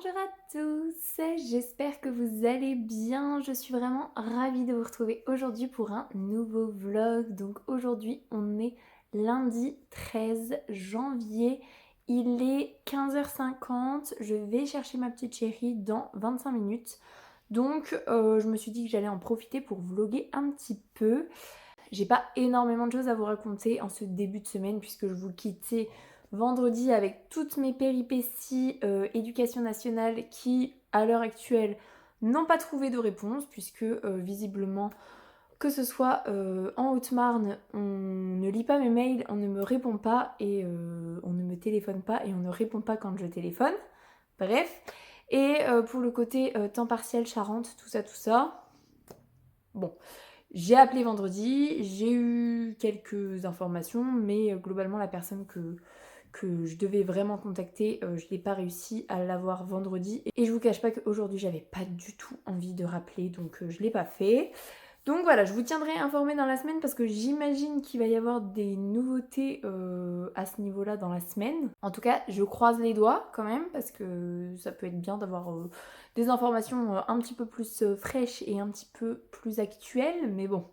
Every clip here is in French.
Bonjour à tous, j'espère que vous allez bien. Je suis vraiment ravie de vous retrouver aujourd'hui pour un nouveau vlog. Donc aujourd'hui on est lundi 13 janvier, il est 15h50, je vais chercher ma petite chérie dans 25 minutes. Donc je me suis dit que j'allais en profiter pour vlogger un petit peu. J'ai pas énormément de choses à vous raconter en ce début de semaine puisque je vous quittais vendredi avec toutes mes péripéties éducation nationale qui, à l'heure actuelle, n'ont pas trouvé de réponse puisque visiblement, que ce soit en Haute-Marne, on ne lit pas mes mails, on ne me répond pas et on ne me téléphone pas et on ne répond pas quand je téléphone. Bref. Et pour le côté temps partiel, Charente, tout ça. Bon, j'ai appelé vendredi, j'ai eu quelques informations, mais globalement la personne que je devais vraiment contacter, je n'ai pas réussi à l'avoir vendredi. Et je vous cache pas qu'aujourd'hui j'avais pas du tout envie de rappeler, donc je l'ai pas fait. Donc voilà, je vous tiendrai informée dans la semaine parce que j'imagine qu'il va y avoir des nouveautés à ce niveau-là dans la semaine. En tout cas, je croise les doigts quand même parce que ça peut être bien d'avoir des informations un petit peu plus fraîches et un petit peu plus actuelles, mais bon.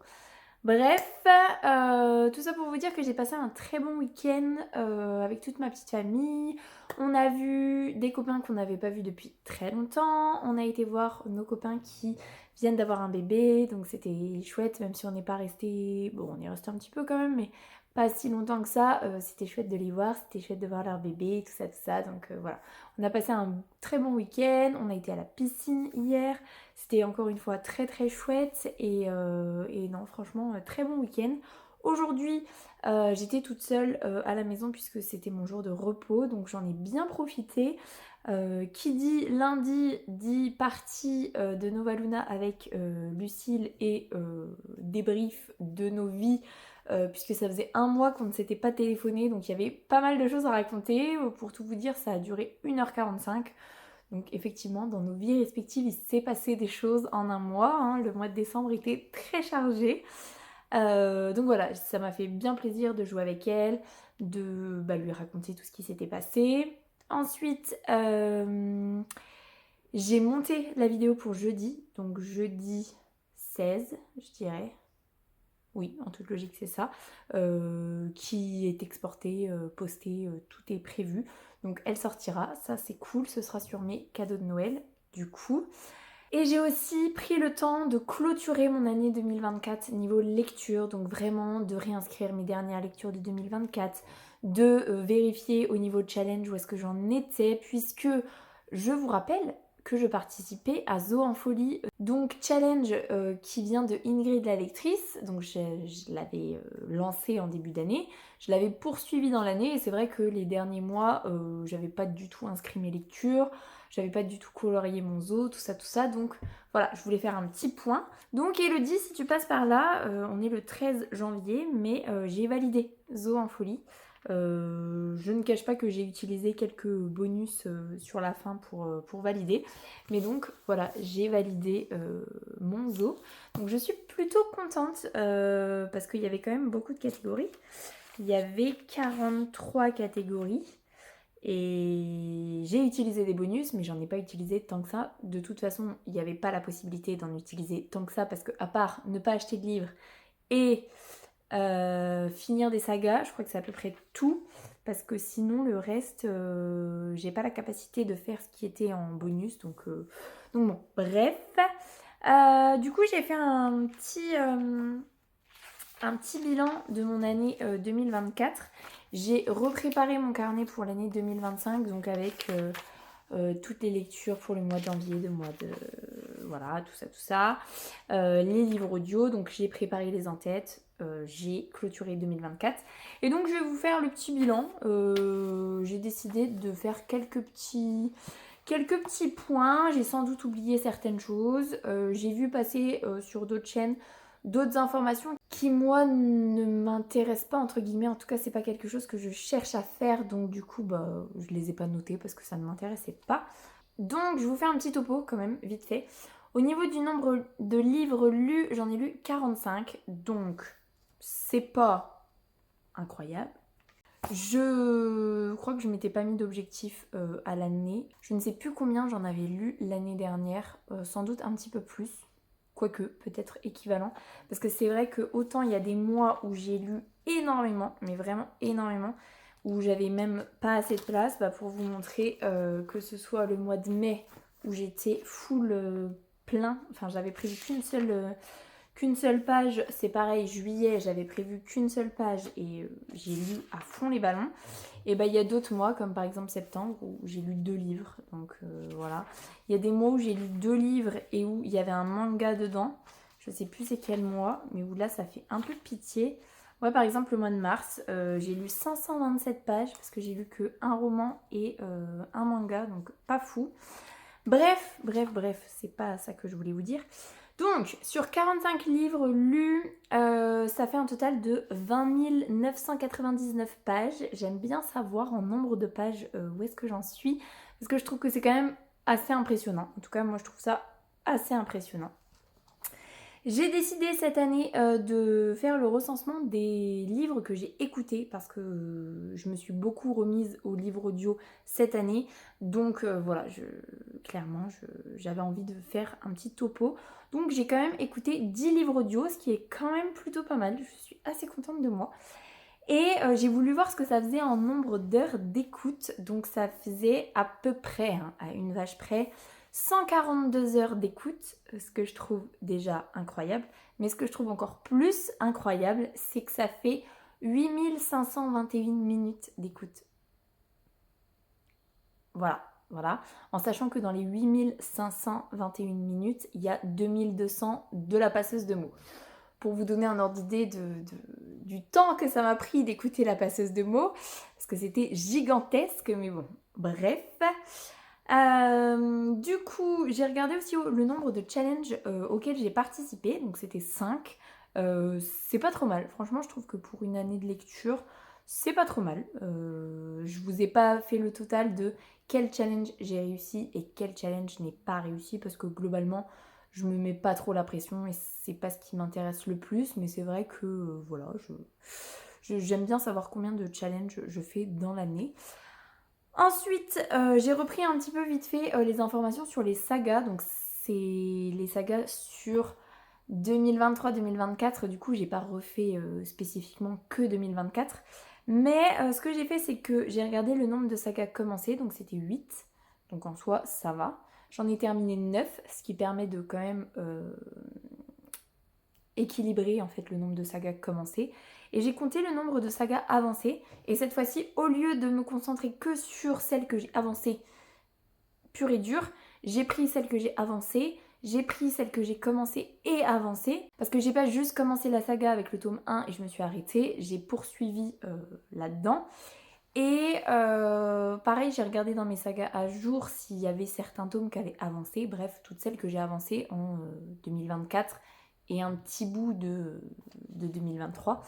Bref, tout ça pour vous dire que j'ai passé un très bon week-end avec toute ma petite famille. On a vu des copains qu'on n'avait pas vus depuis très longtemps. On a été voir nos copains qui viennent d'avoir un bébé, donc c'était chouette, même si on n'est pas resté... Bon, on est resté un petit peu quand même, mais pas si longtemps que ça. C'était chouette de les voir, c'était chouette de voir leur bébé, tout ça. Donc voilà, on a passé un très bon week-end. On a été à la piscine hier. C'était encore une fois très très chouette et non franchement très bon week-end. Aujourd'hui j'étais toute seule à la maison puisque c'était mon jour de repos donc j'en ai bien profité. Qui dit lundi dit partie de Nova Luna avec Lucille et débrief de nos vies puisque ça faisait un mois qu'on ne s'était pas téléphoné donc il y avait pas mal de choses à raconter. Pour tout vous dire ça a duré 1h45. Donc effectivement, dans nos vies respectives, il s'est passé des choses en un mois. Hein. Le mois de décembre était très chargé. Donc voilà, ça m'a fait bien plaisir de jouer avec elle, de lui raconter tout ce qui s'était passé. Ensuite, j'ai monté la vidéo pour jeudi, donc jeudi 16, je dirais. Oui, en toute logique c'est ça, qui est exporté, posté, tout est prévu. Donc elle sortira, ça c'est cool, ce sera sur mes cadeaux de Noël du coup. Et j'ai aussi pris le temps de clôturer mon année 2024 niveau lecture, donc vraiment de réinscrire mes dernières lectures de 2024, de vérifier au niveau challenge où est-ce que j'en étais, puisque je vous rappelle que je participais à Zo en folie, donc challenge qui vient de Ingrid la lectrice, donc je l'avais lancé en début d'année, je l'avais poursuivi dans l'année et c'est vrai que les derniers mois j'avais pas du tout inscrit mes lectures, j'avais pas du tout colorié mon Zo, tout ça, donc voilà, je voulais faire un petit point. Donc Elodie, si tu passes par là, on est le 13 janvier, mais j'ai validé Zo en folie. Je ne cache pas que j'ai utilisé quelques bonus sur la fin pour valider. Mais donc voilà, j'ai validé mon Zo. Donc je suis plutôt contente parce qu'il y avait quand même beaucoup de catégories. Il y avait 43 catégories. Et j'ai utilisé des bonus, mais j'en ai pas utilisé tant que ça. De toute façon, il n'y avait pas la possibilité d'en utiliser tant que ça, parce que à part ne pas acheter de livres et finir des sagas, je crois que c'est à peu près tout, parce que sinon le reste, j'ai pas la capacité de faire ce qui était en bonus, donc bon, bref. Du coup, j'ai fait un petit bilan de mon année 2024. J'ai repréparé mon carnet pour l'année 2025, donc avec toutes les lectures pour le mois de janvier, voilà, tout ça. Les livres audio, donc j'ai préparé les en-têtes, j'ai clôturé 2024. Et donc je vais vous faire le petit bilan. J'ai décidé de faire quelques petits points. J'ai sans doute oublié certaines choses. J'ai vu passer sur d'autres chaînes d'autres informations qui moi ne m'intéressent pas entre guillemets, en tout cas c'est pas quelque chose que je cherche à faire, donc du coup je les ai pas notées parce que ça ne m'intéressait pas. Donc je vous fais un petit topo quand même vite fait. Au niveau du nombre de livres lus, j'en ai lu 45, donc c'est pas incroyable. Je crois que je m'étais pas mis d'objectif à l'année. Je ne sais plus combien j'en avais lu l'année dernière, sans doute un petit peu plus, quoique peut-être équivalent. Parce que c'est vrai que autant il y a des mois où j'ai lu énormément, mais vraiment énormément, où j'avais même pas assez de place, pour vous montrer que ce soit le mois de mai où j'étais full plein, enfin j'avais prévu qu'une seule page, c'est pareil, juillet, j'avais prévu qu'une seule page et j'ai lu à fond les ballons. Et il y a d'autres mois, comme par exemple septembre, où j'ai lu 2 livres. Donc voilà. Il y a des mois où j'ai lu 2 livres et où il y avait un manga dedans. Je sais plus c'est quel mois, mais où là ça fait un peu pitié. Ouais, par exemple, le mois de mars, j'ai lu 527 pages parce que j'ai lu que un roman et un manga, donc pas fou. Bref, c'est pas ça que je voulais vous dire. Donc, sur 45 livres lus, ça fait un total de 20 999 pages. J'aime bien savoir en nombre de pages où est-ce que j'en suis, parce que je trouve que c'est quand même assez impressionnant. En tout cas, moi, je trouve ça assez impressionnant. J'ai décidé cette année de faire le recensement des livres que j'ai écoutés parce que je me suis beaucoup remise aux livres audio cette année. Donc voilà, clairement, j'avais envie de faire un petit topo. Donc j'ai quand même écouté 10 livres audio, ce qui est quand même plutôt pas mal. Je suis assez contente de moi. Et j'ai voulu voir ce que ça faisait en nombre d'heures d'écoute. Donc ça faisait à peu près, à une vache près, 142 heures d'écoute, ce que je trouve déjà incroyable. Mais ce que je trouve encore plus incroyable, c'est que ça fait 8521 minutes d'écoute. Voilà. En sachant que dans les 8521 minutes, il y a 2200 de la passeuse de mots. Pour vous donner un ordre d'idée du temps que ça m'a pris d'écouter la passeuse de mots, parce que c'était gigantesque, mais bon, bref. Du coup, j'ai regardé aussi le nombre de challenges auxquels j'ai participé, donc c'était 5. C'est pas trop mal, franchement je trouve que pour une année de lecture, c'est pas trop mal. Je vous ai pas fait le total de quel challenge j'ai réussi et quel challenge n'ai pas réussi, parce que globalement, je me mets pas trop la pression et c'est pas ce qui m'intéresse le plus, mais c'est vrai que voilà, j'aime bien savoir combien de challenges je fais dans l'année. Ensuite, j'ai repris un petit peu vite fait les informations sur les sagas. Donc, c'est les sagas sur 2023-2024. Du coup, j'ai pas refait spécifiquement que 2024. Mais ce que j'ai fait, c'est que j'ai regardé le nombre de sagas commencées. Donc, c'était 8. Donc, en soi, ça va. J'en ai terminé 9, ce qui permet de quand même équilibrer en fait le nombre de sagas commencées. Et j'ai compté le nombre de sagas avancées. Et cette fois-ci, au lieu de me concentrer que sur celles que j'ai avancées pure et dure, j'ai pris celles que j'ai avancées, j'ai pris celles que j'ai commencées et avancées. Parce que j'ai pas juste commencé la saga avec le tome 1 et je me suis arrêtée, j'ai poursuivi là-dedans. Et pareil, j'ai regardé dans mes sagas à jour s'il y avait certains tomes qui avaient avancé. Bref, toutes celles que j'ai avancées en 2024 et un petit bout de 2023.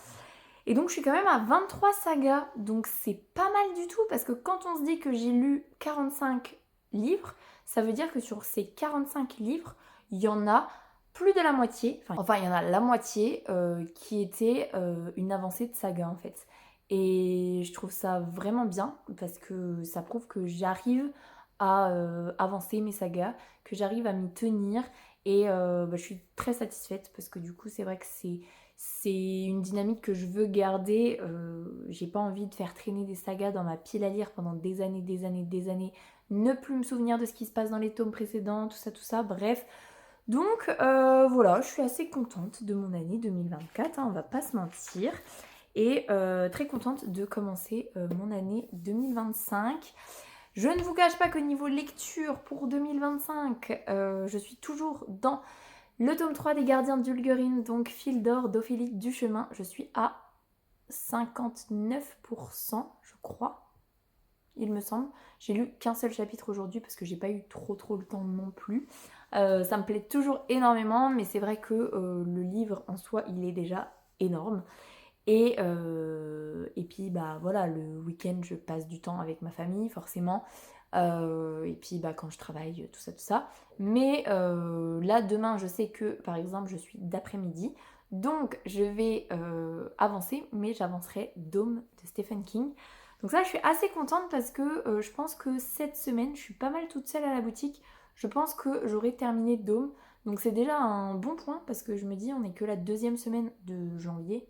Et donc je suis quand même à 23 sagas, donc c'est pas mal du tout, parce que quand on se dit que j'ai lu 45 livres, ça veut dire que sur ces 45 livres, il y en a plus de la moitié, enfin il y en a la moitié qui était une avancée de saga en fait. Et je trouve ça vraiment bien, parce que ça prouve que j'arrive à avancer mes sagas, que j'arrive à m'y tenir, et je suis très satisfaite, parce que du coup c'est vrai que c'est une dynamique que je veux garder. J'ai pas envie de faire traîner des sagas dans ma pile à lire pendant des années, ne plus me souvenir de ce qui se passe dans les tomes précédents, tout ça, bref. Donc voilà, je suis assez contente de mon année 2024, on va pas se mentir. Et très contente de commencer mon année 2025. Je ne vous cache pas que niveau lecture pour 2025, je suis toujours dans le tome 3 des Gardiens d'Ulgurine, donc Fil d'or d'Ophélie Duchemin. Je suis à 59%, je crois, il me semble. J'ai lu qu'un seul chapitre aujourd'hui parce que j'ai pas eu trop le temps non plus. Ça me plaît toujours énormément, mais c'est vrai que le livre en soi, il est déjà énorme. Et puis voilà, le week-end je passe du temps avec ma famille forcément, et puis quand je travaille, tout ça. Mais là demain je sais que par exemple je suis d'après-midi, Donc je vais avancer, mais j'avancerai Dome de Stephen King. Donc ça, je suis assez contente parce que je pense que cette semaine, je suis pas mal toute seule à la boutique. Je pense que j'aurai terminé Dome. Donc c'est déjà un bon point parce que je me dis, on n'est que la 2e semaine de janvier.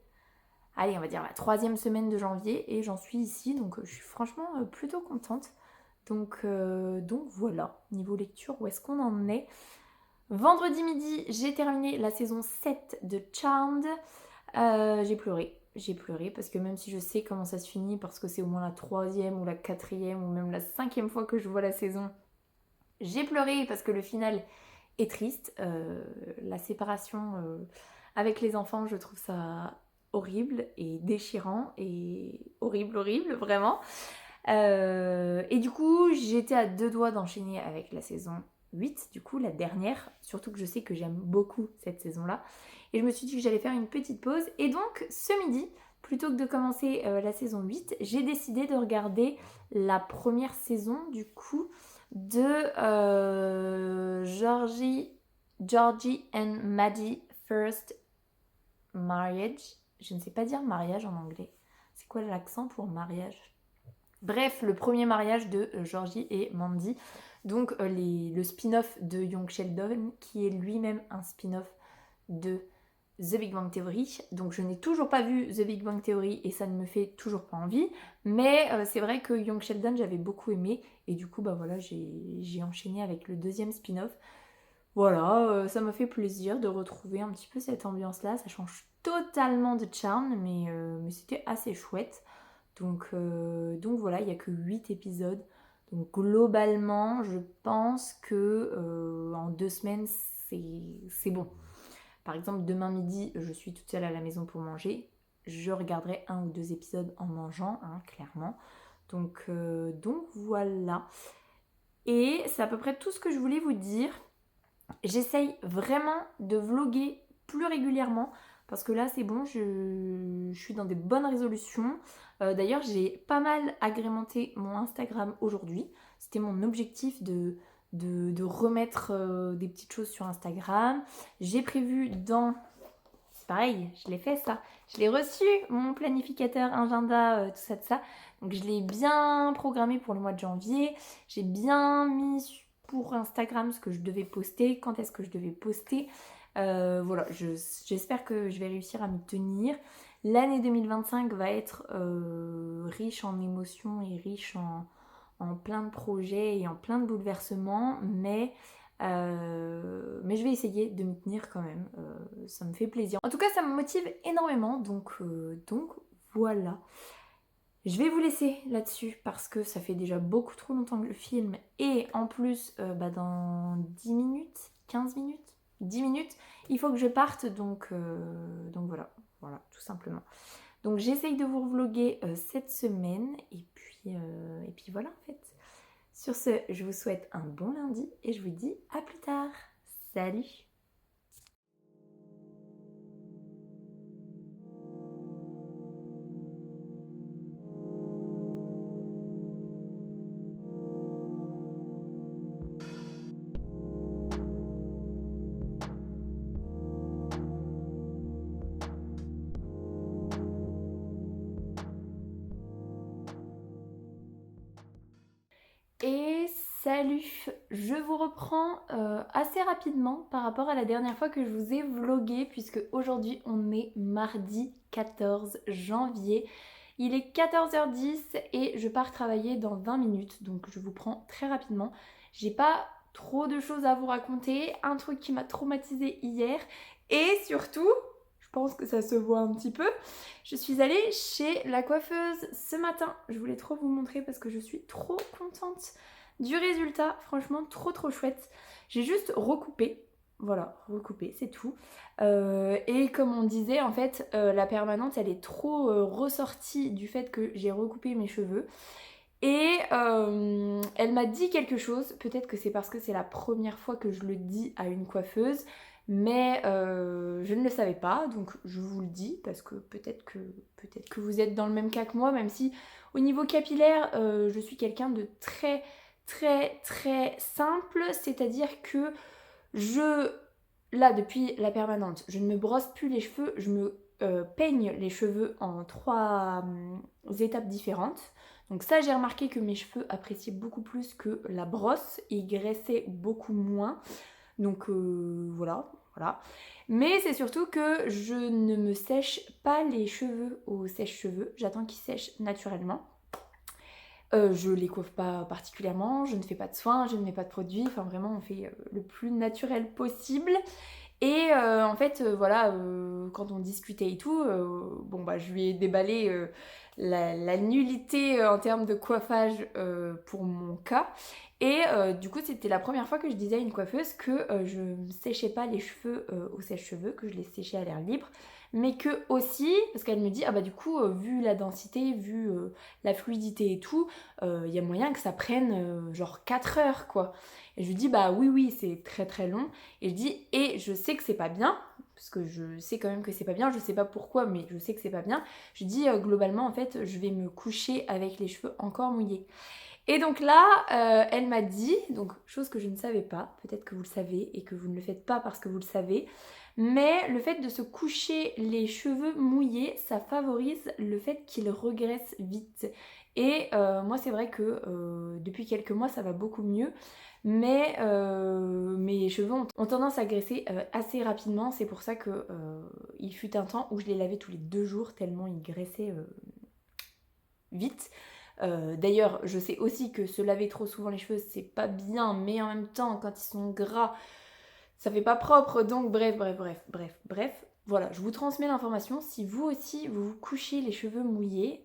Allez, on va dire la 3e semaine de janvier et j'en suis ici. Donc je suis franchement plutôt contente. Donc voilà, niveau lecture, où est-ce qu'on en est? Vendredi midi, j'ai terminé la saison 7 de Charmed. J'ai pleuré parce que même si je sais comment ça se finit, parce que c'est au moins la 3e ou la 4e ou même la 5e fois que je vois la saison, j'ai pleuré parce que le final est triste. La séparation avec les enfants, je trouve ça horrible et déchirant et horrible, vraiment. Et du coup, j'étais à 2 doigts d'enchaîner avec la saison 8, du coup la dernière, surtout que je sais que j'aime beaucoup cette saison-là. Et je me suis dit que j'allais faire une petite pause. Et donc ce midi, plutôt que de commencer la saison 8, j'ai décidé de regarder la première saison du coup de Georgie and Maddie First Marriage. Je ne sais pas dire mariage en anglais. C'est quoi l'accent pour mariage? Bref, le premier mariage de Georgie et Mandy. Donc le spin-off de Young Sheldon, qui est lui-même un spin-off de The Big Bang Theory. Donc je n'ai toujours pas vu The Big Bang Theory et ça ne me fait toujours pas envie. Mais c'est vrai que Young Sheldon, j'avais beaucoup aimé. Et du coup, bah voilà, j'ai enchaîné avec le 2e spin-off. Voilà, ça m'a fait plaisir de retrouver un petit peu cette ambiance-là. Ça change totalement de Charmed, mais c'était assez chouette. Donc voilà, il n'y a que 8 épisodes. Donc globalement, je pense que en 2 semaines, c'est bon. Par exemple, demain midi, je suis toute seule à la maison pour manger. Je regarderai 1 ou 2 épisodes en mangeant, hein, clairement. Donc voilà. Et c'est à peu près tout ce que je voulais vous dire. J'essaye vraiment de vlogger plus régulièrement parce que là c'est bon, je suis dans des bonnes résolutions. D'ailleurs j'ai pas mal agrémenté mon Instagram aujourd'hui. C'était mon objectif de remettre des petites choses sur Instagram. J'ai prévu dans... C'est pareil, je l'ai fait ça. Je l'ai reçu, mon planificateur, agenda, tout ça, tout ça. Donc je l'ai bien programmé pour le mois de janvier. J'ai bien mis pour Instagram ce que je devais poster, quand est-ce que je devais poster. Voilà, j'espère que je vais réussir à m'y tenir. L'année 2025 va être riche en émotions et riche en plein de projets et en plein de bouleversements, mais je vais essayer de m'y tenir quand même. Ça me fait plaisir. En tout cas, ça me motive énormément, donc voilà. Je vais vous laisser là-dessus parce que ça fait déjà beaucoup trop longtemps que je filme et en plus dans 10 minutes, 15 minutes, 10 minutes, il faut que je parte donc voilà, tout simplement. Donc j'essaye de vous vlogger cette semaine et puis voilà en fait. Sur ce, je vous souhaite un bon lundi et je vous dis à plus tard. Salut! Et salut! Je vous reprends assez rapidement par rapport à la dernière fois que je vous ai vlogué puisque aujourd'hui on est mardi 14 janvier. Il est 14h10 et je pars travailler dans 20 minutes donc je vous prends très rapidement. J'ai pas trop de choses à vous raconter, un truc qui m'a traumatisée hier et surtout... Je pense que ça se voit un petit peu. Je suis allée chez la coiffeuse ce matin. Je voulais trop vous montrer parce que je suis trop contente du résultat. Franchement, trop chouette. J'ai juste recoupé. Voilà, recoupé, c'est tout. Et comme on disait, en fait, la permanente, elle est trop ressortie du fait que j'ai recoupé mes cheveux. Et elle m'a dit quelque chose. Peut-être que c'est parce que c'est la première fois que je le dis à une coiffeuse. Mais je ne le savais pas, donc je vous le dis parce que peut-être que vous êtes dans le même cas que moi, même si au niveau capillaire, je suis quelqu'un de très simple, c'est-à-dire que je là, depuis la permanente, je ne me brosse plus les cheveux, je me peigne les cheveux en 3 étapes différentes. Donc ça, j'ai remarqué que mes cheveux appréciaient beaucoup plus que la brosse et ils graissaient beaucoup moins. Donc voilà. Mais c'est surtout que je ne me sèche pas les cheveux au sèche-cheveux. J'attends qu'ils sèchent naturellement. Je les coiffe pas particulièrement, je ne fais pas de soins, je ne mets pas de produits. Enfin vraiment, on fait le plus naturel possible. Et en fait, voilà, quand on discutait et tout, bon bah je lui ai déballé la nullité en termes de coiffage pour mon cas. Et du coup, c'était la première fois que je disais à une coiffeuse que je ne séchais pas les cheveux au sèche-cheveux, que je les séchais à l'air libre. Mais que aussi, parce qu'elle me dit, ah bah du coup, vu la densité, vu la fluidité et tout, il y a moyen que ça prenne genre 4 heures quoi. Et je lui dis, bah oui, c'est très très long. Et je dis, et je sais que c'est pas bien, parce que je sais quand même que c'est pas bien, je sais pas pourquoi, mais je sais que c'est pas bien. Je dis, globalement, en fait, je vais me coucher avec les cheveux encore mouillés. Et donc là, elle m'a dit, donc chose que je ne savais pas, peut-être que vous le savez et que vous ne le faites pas parce que vous le savez, mais le fait de se coucher les cheveux mouillés, ça favorise le fait qu'ils regraissent vite. Et moi, c'est vrai que depuis quelques mois, ça va beaucoup mieux. Mais mes cheveux ont tendance à graisser assez rapidement. C'est pour ça que il fut un temps où je les lavais tous les 2 jours tellement ils graissaient vite. D'ailleurs, je sais aussi que se laver trop souvent les cheveux, c'est pas bien, mais en même temps, quand ils sont gras, ça fait pas propre. Donc bref. Voilà, je vous transmets l'information. Si vous aussi, vous vous couchez les cheveux mouillés,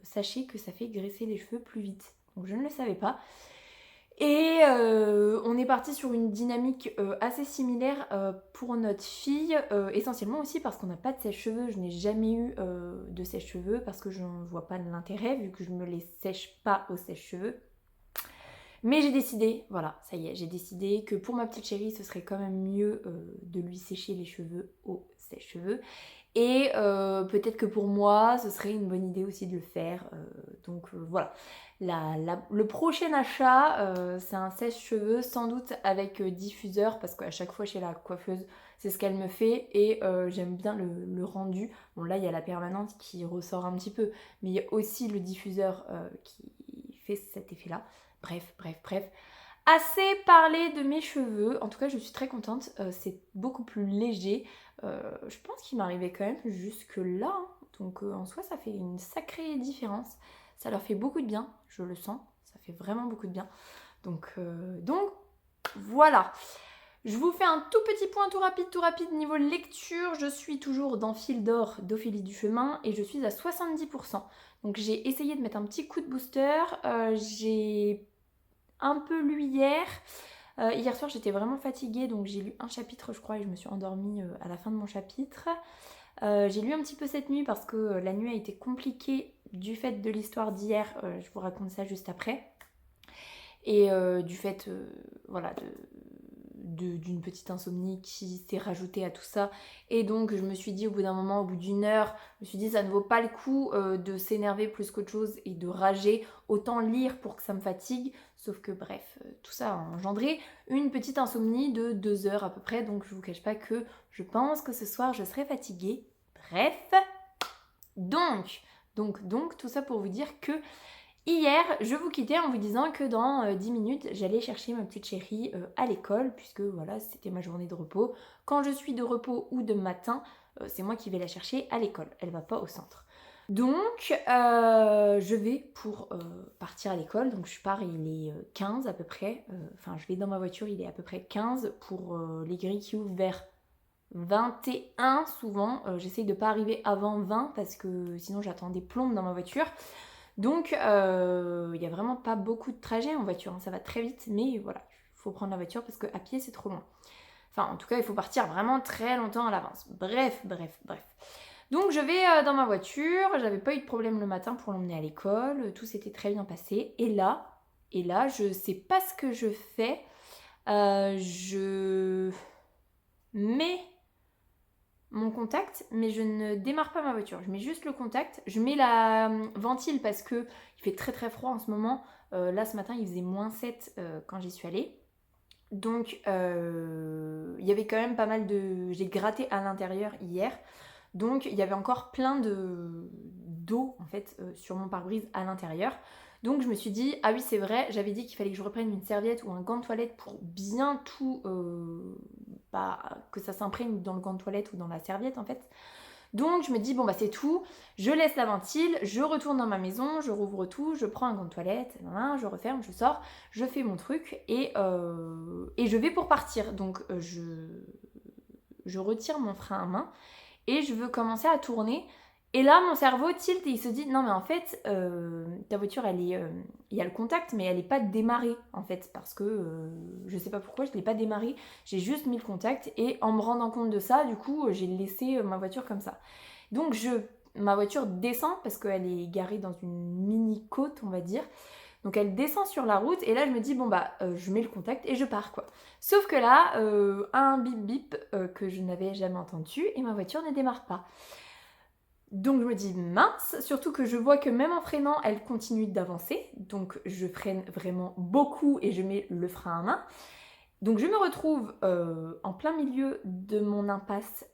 sachez que ça fait graisser les cheveux plus vite. Donc je ne le savais pas. Et on est parti sur une dynamique assez similaire pour notre fille, essentiellement aussi parce qu'on n'a pas de sèche-cheveux. Je n'ai jamais eu de sèche-cheveux parce que je ne vois pas l'intérêt vu que je ne me les sèche pas au sèche-cheveux. Mais j'ai décidé, voilà, ça y est, j'ai décidé que pour ma petite chérie, ce serait quand même mieux de lui sécher les cheveux au sèche-cheveux. Et peut-être que pour moi, ce serait une bonne idée aussi de le faire. Donc voilà. Le prochain achat, c'est un sèche-cheveux, sans doute avec diffuseur, parce qu'à chaque fois chez la coiffeuse, c'est ce qu'elle me fait. Et j'aime bien le rendu. Bon là, il y a la permanente qui ressort un petit peu, mais il y a aussi le diffuseur qui fait cet effet-là. Bref. Assez parlé de mes cheveux, en tout cas je suis très contente, c'est beaucoup plus léger. Je pense qu'il m'arrivait quand même jusque là, hein. Donc en soi ça fait une sacrée différence. Ça leur fait beaucoup de bien, je le sens, ça fait vraiment beaucoup de bien. Donc voilà. Je vous fais un tout petit point tout rapide niveau lecture. Je suis toujours dans Fil d'or d'Ophélie Duchemin et je suis à 70%. Donc j'ai essayé de mettre un petit coup de booster. J'ai un peu lu hier. Hier soir j'étais vraiment fatiguée donc j'ai lu un chapitre je crois et je me suis endormie à la fin de mon chapitre. J'ai lu un petit peu cette nuit parce que la nuit a été compliquée du fait de l'histoire d'hier, je vous raconte ça juste après. Et du fait voilà, d'une petite insomnie qui s'est rajoutée à tout ça. Et donc je me suis dit au bout d'un moment, au bout d'une heure, je me suis dit ça ne vaut pas le coup de s'énerver plus qu'autre chose et de rager. Autant lire pour que ça me fatigue. Sauf que bref, tout ça a engendré une petite insomnie de 2 heures à peu près. Donc je vous cache pas que je pense que ce soir je serai fatiguée. Bref. Donc, tout ça pour vous dire que hier, je vous quittais en vous disant que dans 10 minutes, j'allais chercher ma petite chérie à l'école, puisque voilà, c'était ma journée de repos. Quand je suis de repos ou de matin, c'est moi qui vais la chercher à l'école. Elle va pas au centre. Donc, je vais pour partir à l'école. Donc, je pars, il est 15 à peu près. Enfin, je vais dans ma voiture, il est à peu près 15 pour les grilles qui ouvrent vers 21 souvent. J'essaye de pas arriver avant 20 parce que sinon j'attends des plombes dans ma voiture. Donc il n'y a vraiment pas beaucoup de trajets en voiture, hein. Ça va très vite, mais voilà, il faut prendre la voiture parce qu'à pied c'est trop loin. Enfin en tout cas il faut partir vraiment très longtemps à l'avance. Bref. Donc je vais dans ma voiture, j'avais pas eu de problème le matin pour l'emmener à l'école, tout s'était très bien passé. Et là, je sais pas ce que je fais. Je mets mon contact, mais je ne démarre pas ma voiture. Je mets juste le contact, je mets la ventile parce que il fait très très froid en ce moment. Là ce matin il faisait -7 quand j'y suis allée. Donc il y avait quand même pas mal de... J'ai gratté à l'intérieur hier. Donc il y avait encore plein d'eau en fait sur mon pare-brise à l'intérieur. Donc je me suis dit, ah oui c'est vrai, j'avais dit qu'il fallait que je reprenne une serviette ou un gant de toilette pour bien tout, que ça s'imprègne dans le gant de toilette ou dans la serviette en fait. Donc je me dis, bon bah c'est tout, je laisse la ventile, je retourne dans ma maison, je rouvre tout, je prends un gant de toilette, je referme, je sors, je fais mon truc et je vais pour partir. Donc je retire mon frein à main et je veux commencer à tourner. Et là, mon cerveau tilt et il se dit non mais en fait, ta voiture, elle est, il y a le contact, mais elle n'est pas démarrée en fait, parce que je sais pas pourquoi je l'ai pas démarrée. J'ai juste mis le contact et en me rendant compte de ça, du coup, j'ai laissé ma voiture comme ça. Donc ma voiture descend parce qu'elle est garée dans une mini côte, on va dire. Donc elle descend sur la route et là je me dis bon bah je mets le contact et je pars quoi. Sauf que là, un bip bip que je n'avais jamais entendu et ma voiture ne démarre pas. Donc je me dis mince, surtout que je vois que même en freinant, elle continue d'avancer. Donc je freine vraiment beaucoup et je mets le frein à main. Donc je me retrouve en plein milieu de mon impasse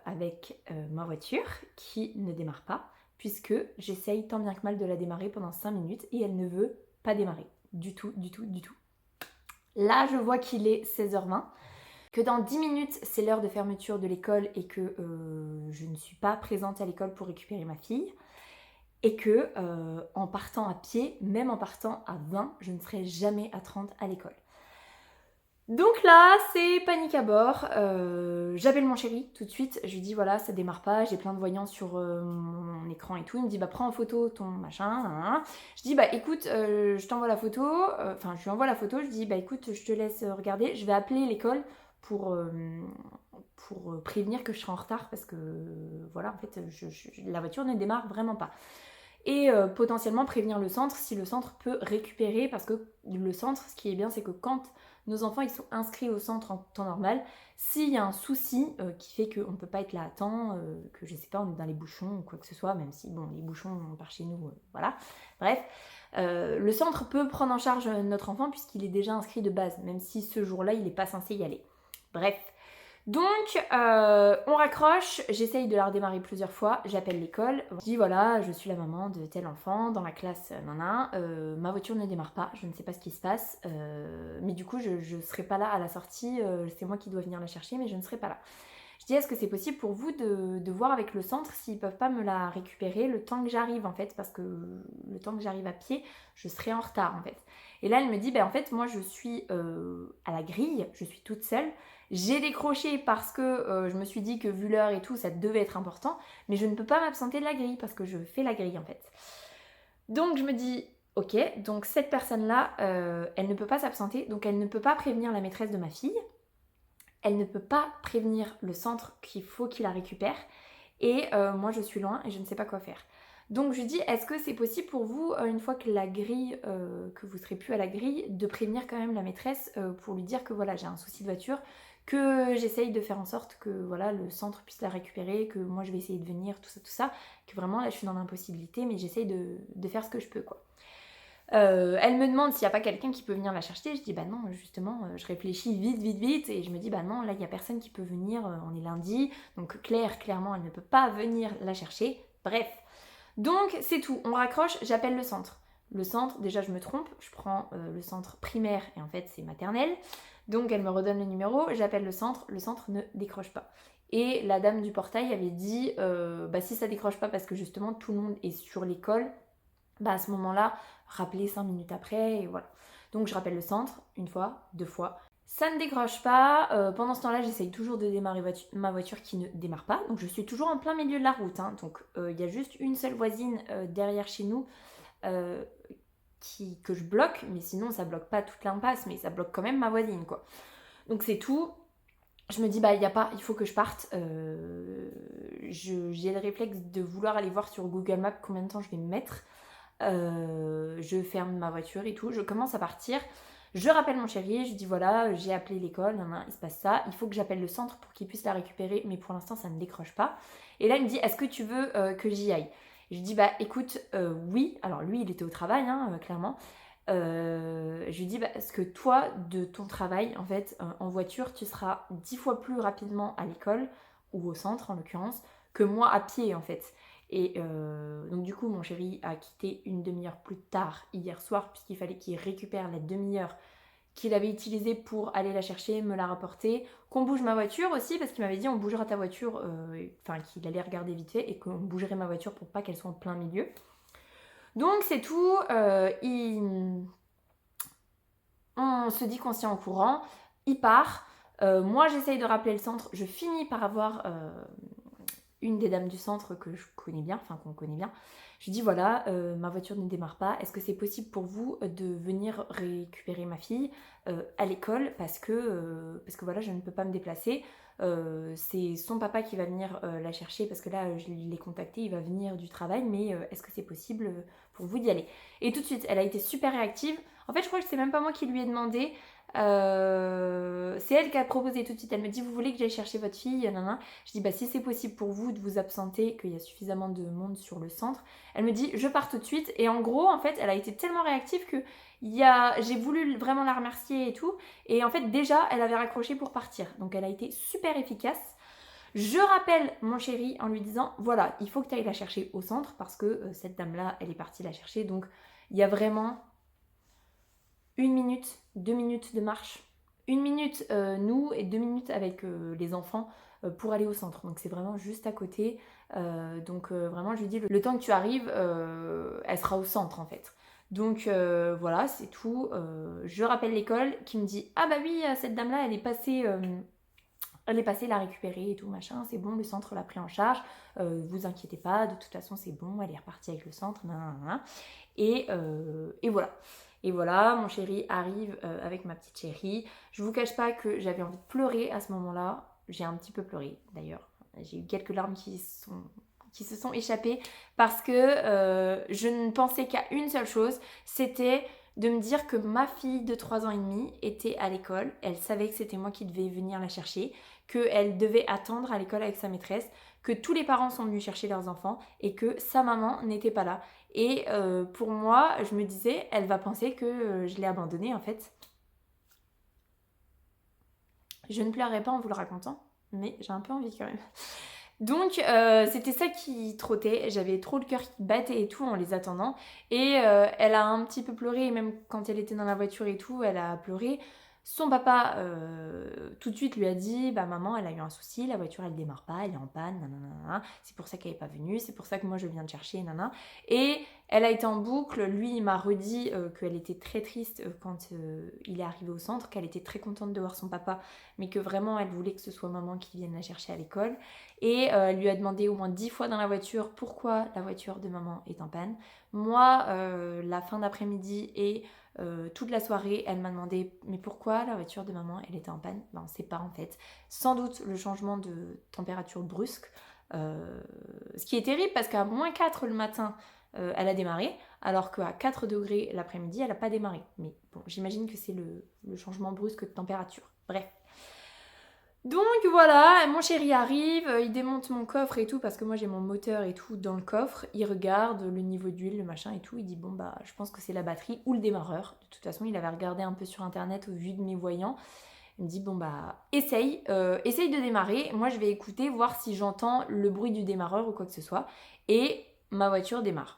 avec ma voiture qui ne démarre pas, puisque j'essaye tant bien que mal de la démarrer pendant 5 minutes et elle ne veut pas démarrer. Du tout, du tout, du tout. Là, je vois qu'il est 16h20, que dans 10 minutes, c'est l'heure de fermeture de l'école et que je ne suis pas présente à l'école pour récupérer ma fille. Et que en partant à pied, même en partant à 20, je ne serai jamais à 30 à l'école. Donc là, c'est panique à bord. J'appelle mon chéri tout de suite. Je lui dis voilà, ça démarre pas. J'ai plein de voyants sur mon écran et tout. Il me dit bah prends en photo ton machin. Je dis bah écoute, je t'envoie la photo. Enfin, je lui envoie la photo. Je dis bah écoute, je te laisse regarder. Je vais appeler l'école pour prévenir que je serai en retard parce que voilà, en fait, la voiture ne démarre vraiment pas. Et potentiellement prévenir le centre si le centre peut récupérer, parce que le centre, ce qui est bien, c'est que quand nos enfants ils sont inscrits au centre en temps normal, s'il y a un souci qui fait qu'on ne peut pas être là à temps, que je sais pas, on est dans les bouchons ou quoi que ce soit, même si bon les bouchons par chez nous, voilà, bref, le centre peut prendre en charge notre enfant puisqu'il est déjà inscrit de base, même si ce jour-là il n'est pas censé y aller. Bref. Donc, on raccroche, j'essaye de la redémarrer plusieurs fois, j'appelle l'école, je dis voilà, je suis la maman de tel enfant, dans la classe ma voiture ne démarre pas, je ne sais pas ce qui se passe, mais du coup je ne serai pas là à la sortie, c'est moi qui dois venir la chercher, mais je ne serai pas là. Je dis est-ce que c'est possible pour vous de voir avec le centre s'ils peuvent pas me la récupérer le temps que j'arrive en fait, parce que le temps que j'arrive à pied, je serai en retard en fait. Et là elle me dit en fait moi je suis à la grille, je suis toute seule. J'ai décroché parce que je me suis dit que vu l'heure et tout, ça devait être important, mais je ne peux pas m'absenter de la grille parce que je fais la grille en fait. Donc je me dis, ok, donc cette personne-là, elle ne peut pas s'absenter, donc elle ne peut pas prévenir la maîtresse de ma fille, elle ne peut pas prévenir le centre qu'il faut qu'il la récupère, et moi je suis loin et je ne sais pas quoi faire. Donc je lui dis, est-ce que c'est possible pour vous, une fois que la grille, que vous serez plus à la grille, de prévenir quand même la maîtresse pour lui dire que voilà, j'ai un souci de voiture, que j'essaye de faire en sorte que voilà, le centre puisse la récupérer, que moi je vais essayer de venir, tout ça, que vraiment là je suis dans l'impossibilité, mais j'essaye de faire ce que je peux quoi. Elle me demande s'il n'y a pas quelqu'un qui peut venir la chercher. Je dis bah non, justement, je réfléchis vite et je me dis bah non, là il n'y a personne qui peut venir, on est lundi, donc clairement elle ne peut pas venir la chercher. Bref, donc c'est tout, on raccroche, j'appelle le centre. Le centre, déjà je me trompe, je prends le centre primaire et en fait c'est maternelle. Donc elle me redonne le numéro, j'appelle le centre ne décroche pas. Et la dame du portail avait dit bah si ça décroche pas parce que justement tout le monde est sur l'école, bah à ce moment-là, rappelez 5 minutes après et voilà. Donc je rappelle le centre, une fois, 2 fois. Ça ne décroche pas. Pendant ce temps-là, j'essaye toujours de démarrer ma voiture qui ne démarre pas. Donc je suis toujours en plein milieu de la route. Donc il y a juste une seule voisine derrière chez nous que je bloque. Mais sinon, ça bloque pas toute l'impasse, mais ça bloque quand même ma voisine, quoi. Donc c'est tout. Je me dis, il faut que je parte. J'ai le réflexe de vouloir aller voir sur Google Maps combien de temps je vais me mettre. Je ferme ma voiture et tout. Je commence à partir. Je rappelle mon chéri, je dis voilà, j'ai appelé l'école, il se passe ça, il faut que j'appelle le centre pour qu'il puisse la récupérer, mais pour l'instant ça ne décroche pas. Et là il me dit est-ce que tu veux que j'y aille? Je dis écoute, oui, alors lui il était au travail, clairement. Je lui dis parce que toi, de ton travail, en fait, en voiture, tu seras 10 fois plus rapidement à l'école, ou au centre en l'occurrence, que moi à pied en fait. Et donc du coup, mon chéri a quitté une demi-heure plus tard hier soir, puisqu'il fallait qu'il récupère la demi-heure qu'il avait utilisée pour aller la chercher, me la rapporter, qu'on bouge ma voiture aussi, parce qu'il m'avait dit on bougera ta voiture, enfin qu'il allait regarder vite fait, et qu'on bougerait ma voiture pour pas qu'elle soit en plein milieu. Donc c'est tout, on se dit qu'on se tient au courant, il part, moi j'essaye de rappeler le centre, je finis par avoir une des dames du centre que je connais bien, enfin qu'on connaît bien. Je dis voilà, ma voiture ne démarre pas, est-ce que c'est possible pour vous de venir récupérer ma fille à l'école parce que voilà, je ne peux pas me déplacer. C'est son papa qui va venir la chercher parce que là je l'ai contacté, il va venir du travail, mais est-ce que c'est possible pour vous d'y aller? Et tout de suite, elle a été super réactive. En fait, je crois que c'est même pas moi qui lui ai demandé. C'est elle qui a proposé tout de suite. Elle me dit vous voulez que j'aille chercher votre fille? Nanana. Je dis bah si c'est possible pour vous de vous absenter, qu'il y a suffisamment de monde sur le centre. Elle me dit je pars tout de suite. Et en gros en fait elle a été tellement réactive que j'ai voulu vraiment la remercier et tout. Et en fait déjà elle avait raccroché pour partir. Donc elle a été super efficace. Je rappelle mon chéri en lui disant voilà il faut que tu ailles la chercher au centre parce que cette dame là elle est partie la chercher. Donc il y a vraiment 1 minute, 2 minutes de marche. 1 minute nous et 2 minutes avec les enfants pour aller au centre. Donc c'est vraiment juste à côté. Donc vraiment je lui dis le temps que tu arrives, elle sera au centre en fait. Donc voilà, c'est tout. Je rappelle l'école qui me dit ah bah oui, cette dame là elle est passée la récupérer et tout machin, c'est bon, le centre l'a pris en charge, vous inquiétez pas, de toute façon c'est bon, elle est repartie avec le centre, nanana. Et voilà. Et voilà, mon chéri arrive avec ma petite chérie. Je vous cache pas que j'avais envie de pleurer à ce moment-là. J'ai un petit peu pleuré d'ailleurs. J'ai eu quelques larmes qui se sont échappées parce que je ne pensais qu'à une seule chose, c'était de me dire que ma fille de 3 ans et demi était à l'école. Elle savait que c'était moi qui devais venir la chercher, qu'elle devait attendre à l'école avec sa maîtresse, que tous les parents sont venus chercher leurs enfants et que sa maman n'était pas là. Et pour moi, je me disais, elle va penser que je l'ai abandonnée en fait. Je ne pleurerai pas en vous le racontant, mais j'ai un peu envie quand même. Donc c'était ça qui trottait, j'avais trop le cœur qui battait et tout en les attendant. Et elle a un petit peu pleuré, et même quand elle était dans la voiture et tout, elle a pleuré. Son papa tout de suite lui a dit bah maman elle a eu un souci, la voiture elle démarre pas, elle est en panne, nanana, c'est pour ça qu'elle est pas venue, c'est pour ça que moi je viens de chercher, nanana. Et elle a été en boucle, lui il m'a redit qu'elle était très triste quand il est arrivé au centre, qu'elle était très contente de voir son papa, mais que vraiment elle voulait que ce soit maman qui vienne la chercher à l'école. Et elle lui a demandé au moins 10 fois dans la voiture pourquoi la voiture de maman est en panne. Moi, la fin d'après-midi et toute la soirée, elle m'a demandé mais pourquoi la voiture de maman elle était en panne? Ben on sait pas en fait. Sans doute le changement de température brusque. Ce qui est terrible parce qu'à -4 le matin, elle a démarré, alors qu'à 4 degrés l'après-midi, elle n'a pas démarré. Mais bon, j'imagine que c'est le changement brusque de température. Bref. Donc voilà, mon chéri arrive, il démonte mon coffre et tout, parce que moi j'ai mon moteur et tout dans le coffre, il regarde le niveau d'huile, le machin et tout, il dit bon bah je pense que c'est la batterie ou le démarreur. De toute façon il avait regardé un peu sur internet au vu de mes voyants, il me dit bon bah essaye de démarrer, moi je vais écouter, voir si j'entends le bruit du démarreur ou quoi que ce soit, et ma voiture démarre.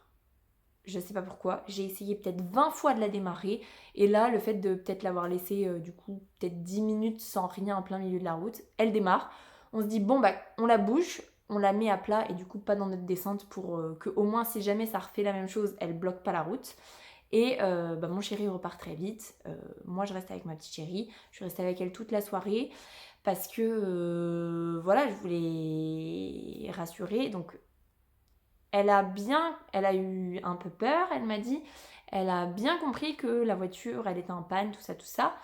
Je sais pas pourquoi, j'ai essayé peut-être 20 fois de la démarrer, et là le fait de peut-être l'avoir laissée du coup peut-être 10 minutes sans rien en plein milieu de la route, elle démarre, on se dit bon bah on la bouge, on la met à plat et du coup pas dans notre descente pour que au moins si jamais ça refait la même chose, elle bloque pas la route. Et bah, mon chéri repart très vite, moi je reste avec ma petite chérie, je suis restée avec elle toute la soirée parce que voilà je voulais rassurer, donc elle a eu un peu peur, elle m'a dit. Elle a bien compris que la voiture, elle était en panne, tout ça, tout ça.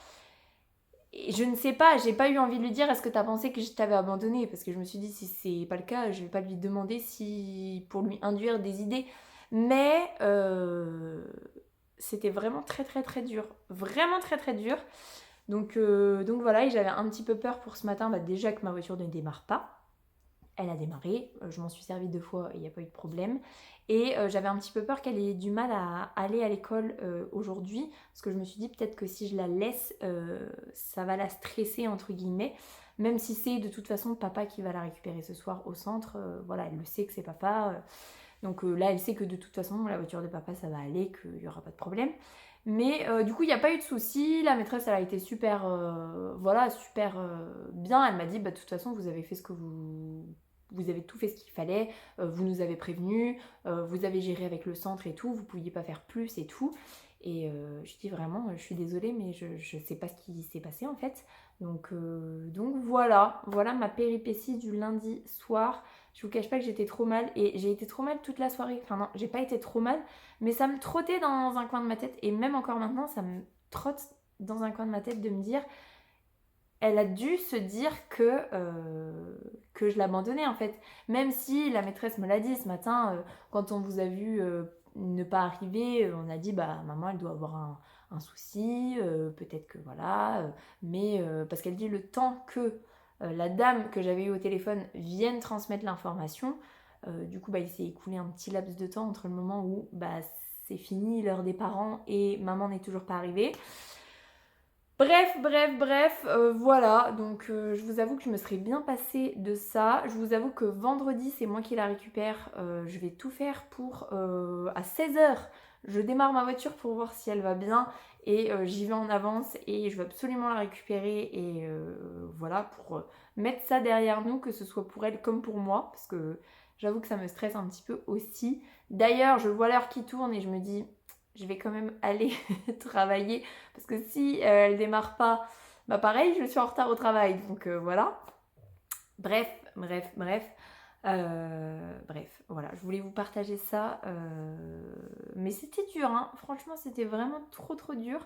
Et je ne sais pas, j'ai pas eu envie de lui dire est-ce que t'as pensé que je t'avais abandonné? Parce que je me suis dit si c'est pas le cas, je vais pas lui demander si pour lui induire des idées. Mais c'était vraiment très très très dur. Vraiment très très dur. Donc voilà, et j'avais un petit peu peur pour ce matin, bah, déjà que ma voiture ne démarre pas. elle a démarré, je m'en suis servie 2 fois et il n'y a pas eu de problème. Et j'avais un petit peu peur qu'elle ait du mal à aller à l'école aujourd'hui, parce que je me suis dit peut-être que si je la laisse, ça va la stresser entre guillemets, même si c'est de toute façon papa qui va la récupérer ce soir au centre, voilà, elle le sait que c'est papa, donc là elle sait que de toute façon la voiture de papa ça va aller, qu'il n'y aura pas de problème. Mais du coup il n'y a pas eu de souci, la maîtresse elle a été super, voilà, super bien, elle m'a dit bah de toute façon vous avez fait ce que vous avez tout fait ce qu'il fallait, vous nous avez prévenus, vous avez géré avec le centre et tout, vous pouviez pas faire plus et tout. Et je dis vraiment, je suis désolée, mais je sais pas ce qui s'est passé en fait. Donc voilà, voilà ma péripétie du lundi soir. Je vous cache pas que j'étais trop mal et j'ai été trop mal toute la soirée. Enfin non, j'ai pas été trop mal, mais ça me trottait dans un coin de ma tête et même encore maintenant, ça me trotte dans un coin de ma tête de me dire elle a dû se dire que je l'abandonnais en fait. Même si la maîtresse me l'a dit ce matin, quand on vous a vu ne pas arriver, on a dit bah maman elle doit avoir un souci, peut-être que voilà, mais parce qu'elle dit le temps que la dame que j'avais eu au téléphone vienne transmettre l'information, du coup bah il s'est écoulé un petit laps de temps entre le moment où bah c'est fini l'heure des parents et maman n'est toujours pas arrivée. Bref, voilà, donc je vous avoue que je me serais bien passée de ça. Je vous avoue que vendredi, c'est moi qui la récupère. Je vais tout faire pour, à 16h, je démarre ma voiture pour voir si elle va bien. Et j'y vais en avance et je veux absolument la récupérer. Et voilà, pour mettre ça derrière nous, que ce soit pour elle comme pour moi. Parce que j'avoue que ça me stresse un petit peu aussi. D'ailleurs, je vois l'heure qui tourne et je me dis je vais quand même aller travailler parce que si elle démarre pas, bah pareil, je suis en retard au travail. Donc voilà. Bref, voilà, je voulais vous partager ça. Mais c'était dur, hein. Franchement, c'était vraiment trop dur.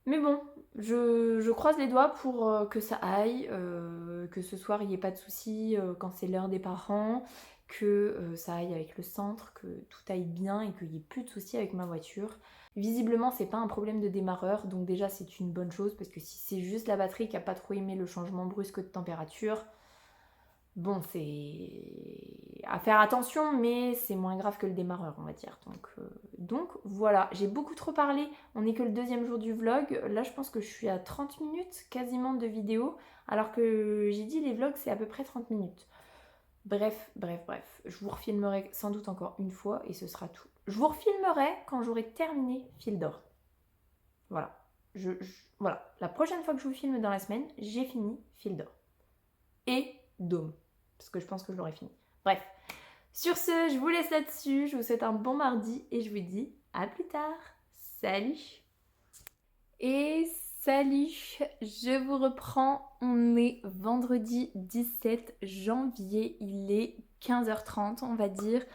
Mais bon, je croise les doigts pour que ça aille, que ce soir il n'y ait pas de soucis quand c'est l'heure des parents, que ça aille avec le centre, que tout aille bien et qu'il n'y ait plus de soucis avec ma voiture. Visiblement, c'est pas un problème de démarreur, donc déjà c'est une bonne chose parce que si c'est juste la batterie qui a pas trop aimé le changement brusque de température, bon, c'est à faire attention, mais c'est moins grave que le démarreur, on va dire. Donc voilà, j'ai beaucoup trop parlé. On n'est que le 2e jour du vlog. Là, je pense que je suis à 30 minutes quasiment de vidéo, alors que j'ai dit les vlogs, c'est à peu près 30 minutes. Bref. Je vous refilmerai sans doute encore une fois et ce sera tout. Je vous refilmerai quand j'aurai terminé Fil d'Or. Voilà. Voilà. La prochaine fois que je vous filme dans la semaine, j'ai fini Fil d'Or. Et Dôme. Parce que je pense que je l'aurai fini. Bref. Sur ce, je vous laisse là-dessus. Je vous souhaite un bon mardi et je vous dis à plus tard. Salut! Et salut! Je vous reprends. On est vendredi 17 janvier. Il est 15h30, on va dire.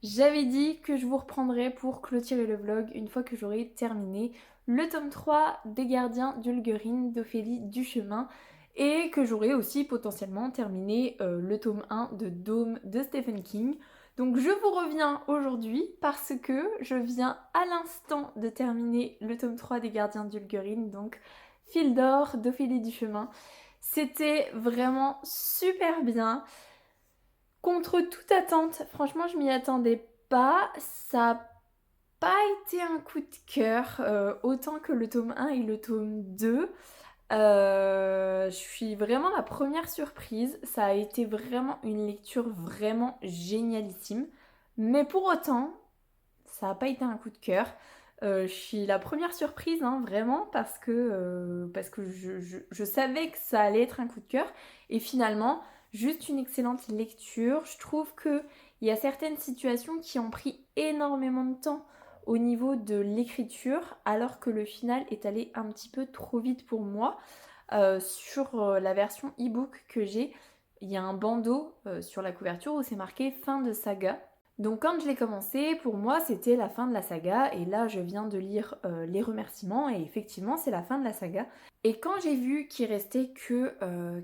J'avais dit que je vous reprendrais pour clôturer le vlog une fois que j'aurai terminé le tome 3 des Gardiens d'Ulgurine d'Ophélie Duchemin et que j'aurai aussi potentiellement terminé le tome 1 de Dôme de Stephen King. Donc je vous reviens aujourd'hui parce que je viens à l'instant de terminer le tome 3 des Gardiens d'Ulgurine, donc Fil d'Or d'Ophélie Duchemin. C'était vraiment super bien. Contre toute attente, franchement je m'y attendais pas, ça n'a pas été un coup de cœur, autant que le tome 1 et le tome 2. Je suis vraiment la première surprise, ça a été vraiment une lecture vraiment génialissime, mais pour autant, ça n'a pas été un coup de cœur. Je suis la première surprise, hein, vraiment, parce que je savais que ça allait être un coup de cœur, et finalement, juste une excellente lecture. Je trouve qu'il y a certaines situations qui ont pris énormément de temps au niveau de l'écriture, alors que le final est allé un petit peu trop vite pour moi. Sur la version e-book que j'ai, il y a un bandeau sur la couverture où c'est marqué fin de saga. Donc quand je l'ai commencé, pour moi c'était la fin de la saga et là je viens de lire les remerciements et effectivement c'est la fin de la saga. Et quand j'ai vu qu'il restait que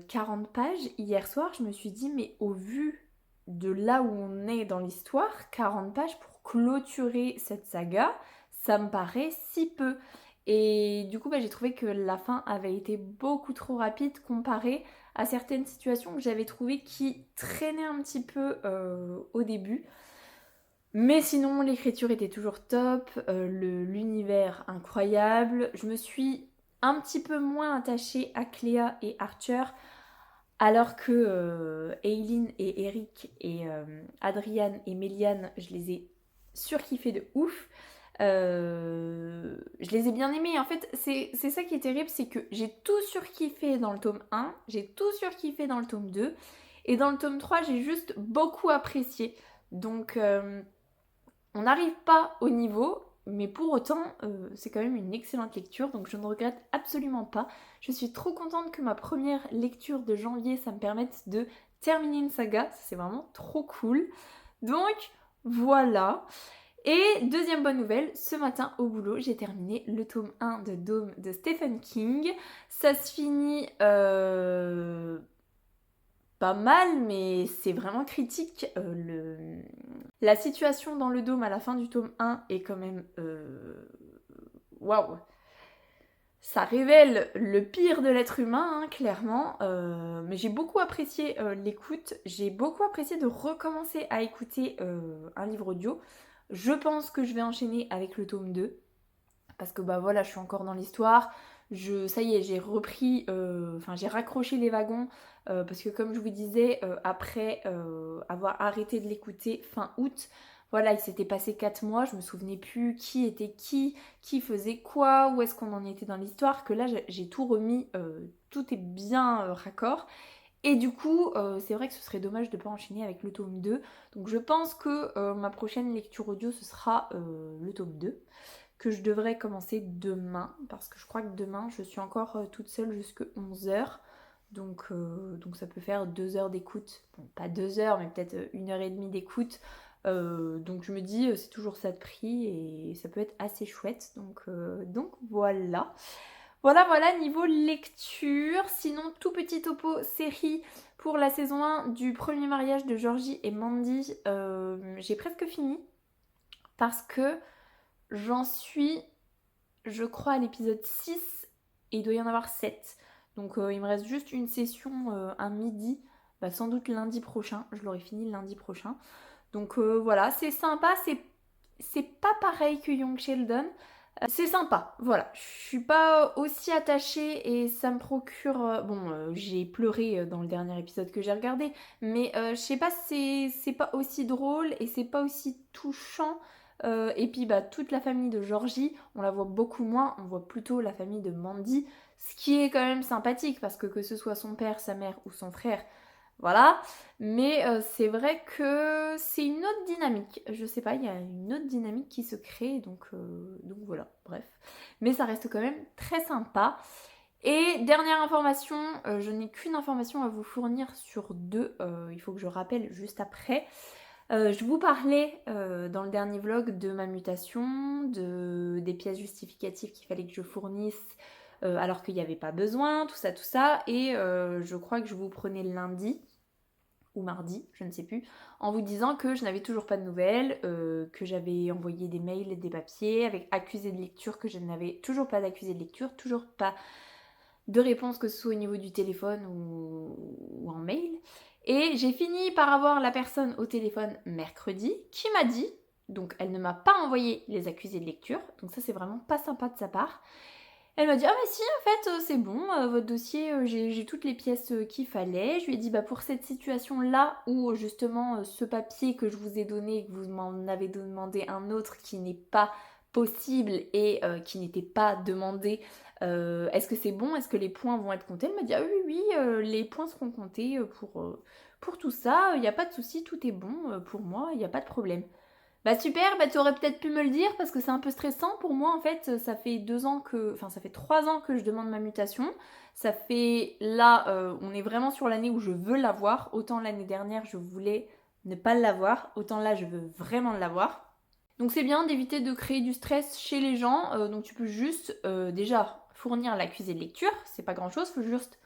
40 pages hier soir, je me suis dit mais au vu de là où on est dans l'histoire, 40 pages pour clôturer cette saga, ça me paraît si peu. Et du coup j'ai trouvé que la fin avait été beaucoup trop rapide comparé à certaines situations que j'avais trouvées qui traînaient un petit peu au début. Mais sinon, l'écriture était toujours top, l'univers incroyable. Je me suis un petit peu moins attachée à Cléa et Archer, alors que Eileen et Eric et Adriane et Méliane, je les ai surkiffés de ouf. Je les ai bien aimés. En fait, c'est ça qui est terrible, c'est que j'ai tout surkiffé dans le tome 1, j'ai tout surkiffé dans le tome 2, et dans le tome 3, j'ai juste beaucoup apprécié. Donc, on n'arrive pas au niveau, mais pour autant, c'est quand même une excellente lecture, donc je ne regrette absolument pas. Je suis trop contente que ma première lecture de janvier, ça me permette de terminer une saga, c'est vraiment trop cool. Donc, voilà. Et deuxième bonne nouvelle, ce matin au boulot, j'ai terminé le tome 1 de Dome de Stephen King. Ça se finit pas mal, mais c'est vraiment critique. La situation dans le Dôme à la fin du tome 1 est quand même... Waouh! Ça révèle le pire de l'être humain, hein, clairement. Mais j'ai beaucoup apprécié l'écoute. J'ai beaucoup apprécié de recommencer à écouter un livre audio. Je pense que je vais enchaîner avec le tome 2. Parce que bah voilà, je suis encore dans l'histoire. Ça y est, j'ai repris, j'ai raccroché les wagons. Parce que comme je vous disais, après avoir arrêté de l'écouter fin août, voilà, il s'était passé 4 mois, je me souvenais plus qui était qui faisait quoi, où est-ce qu'on en était dans l'histoire, que là j'ai tout remis, tout est bien raccord. Et du coup, c'est vrai que ce serait dommage de ne pas enchaîner avec le tome 2. Donc je pense que ma prochaine lecture audio, ce sera le tome 2, que je devrais commencer demain, parce que je crois que demain, je suis encore toute seule jusqu'à 11h. Donc ça peut faire 2 heures d'écoute. Bon, pas 2 heures, mais peut-être 1h30 d'écoute. Donc je me dis, c'est toujours ça de prix et ça peut être assez chouette. Donc voilà. Voilà, niveau lecture. Sinon, tout petit topo série pour la saison 1 du premier mariage de Georgie et Mandy. J'ai presque fini parce que j'en suis, je crois, à l'épisode 6 et il doit y en avoir 7. Donc il me reste juste une session un midi, sans doute lundi prochain. Je l'aurai fini lundi prochain. Donc voilà, c'est sympa, c'est pas pareil que Young Sheldon. C'est sympa, voilà. Je suis pas aussi attachée et ça me procure... j'ai pleuré dans le dernier épisode que j'ai regardé, mais je sais pas, c'est pas aussi drôle et c'est pas aussi touchant. Et puis toute la famille de Georgie, on la voit beaucoup moins, on voit plutôt la famille de Mandy, ce qui est quand même sympathique parce que ce soit son père, sa mère ou son frère, voilà. Mais c'est vrai que c'est une autre dynamique. Je sais pas, il y a une autre dynamique qui se crée, donc voilà, bref. Mais ça reste quand même très sympa. Et dernière information, je n'ai qu'une information à vous fournir sur deux, il faut que je rappelle juste après. Je vous parlais dans le dernier vlog de ma mutation, des pièces justificatives qu'il fallait que je fournisse alors qu'il n'y avait pas besoin, tout ça. Et je crois que je vous prenais le lundi ou mardi, je ne sais plus, en vous disant que je n'avais toujours pas de nouvelles, que j'avais envoyé des mails et des papiers avec accusé de lecture, que je n'avais toujours pas d'accusé de lecture, toujours pas de réponse, que ce soit au niveau du téléphone ou en mail. Et j'ai fini par avoir la personne au téléphone mercredi qui m'a dit, donc elle ne m'a pas envoyé les accusés de lecture, donc ça c'est vraiment pas sympa de sa part. Elle m'a dit ah mais si en fait c'est bon, votre dossier j'ai toutes les pièces qu'il fallait. Je lui ai dit pour cette situation là où justement ce papier que je vous ai donné et que vous m'en avez demandé un autre qui n'est pas possible et qui n'était pas demandé, est-ce que c'est bon, est-ce que les points vont être comptés? Elle m'a dit ah oui les points seront comptés pour tout ça, il n'y a pas de souci, tout est bon pour moi, il n'y a pas de problème. Bah super, tu aurais peut-être pu me le dire parce que c'est un peu stressant pour moi en fait. Ça fait 3 ans que je demande ma mutation. Ça fait là, on est vraiment sur l'année où je veux l'avoir. Autant l'année dernière je voulais ne pas l'avoir, autant là je veux vraiment l'avoir. Donc c'est bien d'éviter de créer du stress chez les gens. Donc tu peux juste déjà fournir l'accusé de lecture, c'est pas grand chose, faut juste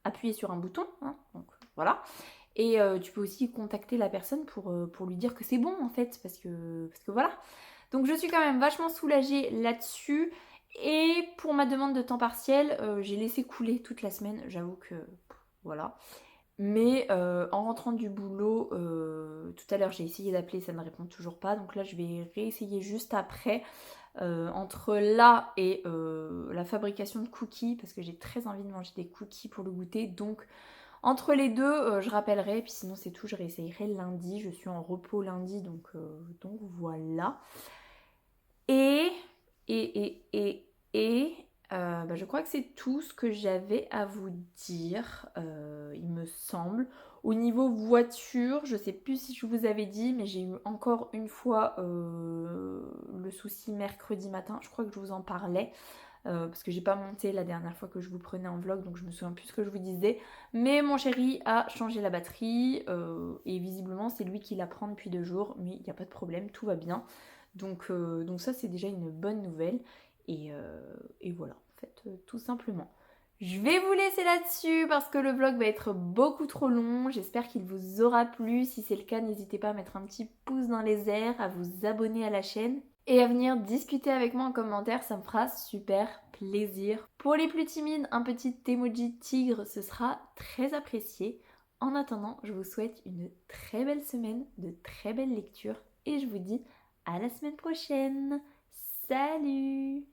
appuyer sur un bouton. Hein, donc voilà. Et tu peux aussi contacter la personne pour lui dire que c'est bon en fait, parce que voilà. Donc je suis quand même vachement soulagée là-dessus. Et pour ma demande de temps partiel, j'ai laissé couler toute la semaine. J'avoue que voilà. Mais en rentrant du boulot, tout à l'heure j'ai essayé d'appeler, ça ne répond toujours pas. Donc là je vais réessayer juste après. Entre là et la fabrication de cookies, parce que j'ai très envie de manger des cookies pour le goûter. Donc entre les deux, je rappellerai. Puis sinon c'est tout, je réessayerai lundi. Je suis en repos lundi, donc voilà. Et, et, je crois que c'est tout ce que j'avais à vous dire, il me semble. Au niveau voiture, je sais plus si je vous avais dit, mais j'ai eu encore une fois le souci mercredi matin. Je crois que je vous en parlais. Parce que j'ai pas monté la dernière fois que je vous prenais en vlog, donc je me souviens plus ce que je vous disais. Mais mon chéri a changé la batterie et visiblement c'est lui qui la prend depuis 2 jours, mais il n'y a pas de problème, tout va bien. Donc ça c'est déjà une bonne nouvelle et voilà en fait tout simplement. Je vais vous laisser là-dessus parce que le vlog va être beaucoup trop long. J'espère qu'il vous aura plu. Si c'est le cas, n'hésitez pas à mettre un petit pouce dans les airs, à vous abonner à la chaîne et à venir discuter avec moi en commentaire, ça me fera super plaisir. Pour les plus timides, un petit emoji tigre, ce sera très apprécié. En attendant, je vous souhaite une très belle semaine, de très belles lectures et je vous dis à la semaine prochaine. Salut!